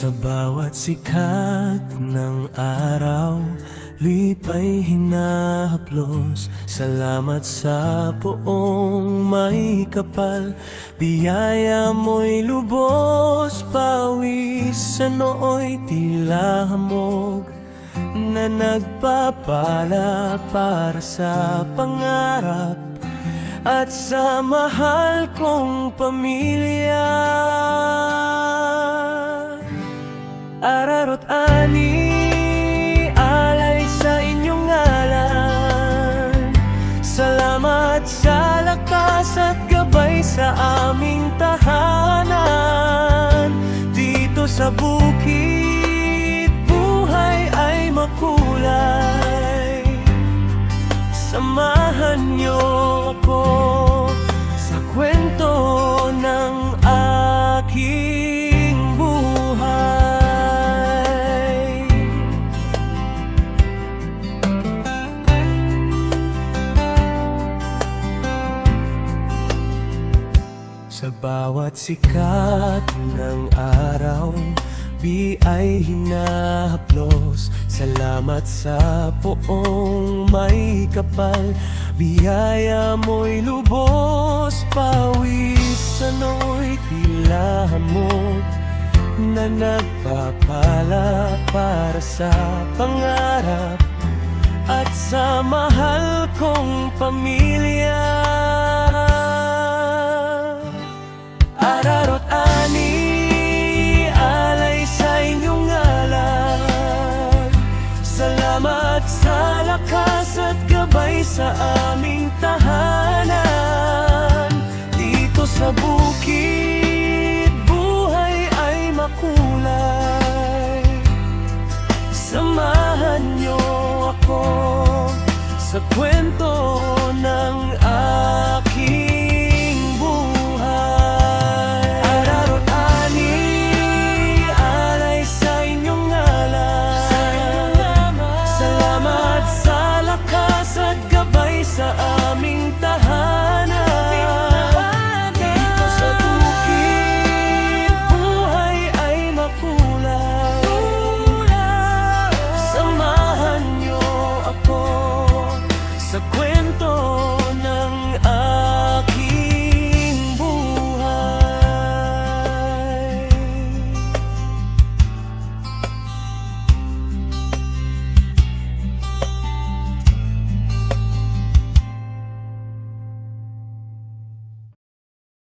Sa bawat sikat ng araw, lipay hinahaplos. Salamat sa poong may kapal, biyaya mo'y lubos. Pawis sa nooy tila hamog, na nagpapala para sa pangarap at sa mahal kong pamilya. Araro't ani, alay sa inyong ngalan. Salamat sa lakas at gabay sa aming tahanan. Dito sa bukid, buhay ay makulay. Samahan niyo ako sa kwento ng aking buhay. Sa bawat sikat ng araw, ay hinahaplos. Salamat sa poong may kapal, biyaya mo'y lubos. Pawis sa nooy tila hamog, na nagpapala para sa pangarap at sa mahal kong pamilya. Araro't ani, alay sa inyong ngalan. Salamat sa lakas at gabay sa aming tahanan. Dito sa bukid, buhay ay makulay. Samahan niyo ako sa kwento ng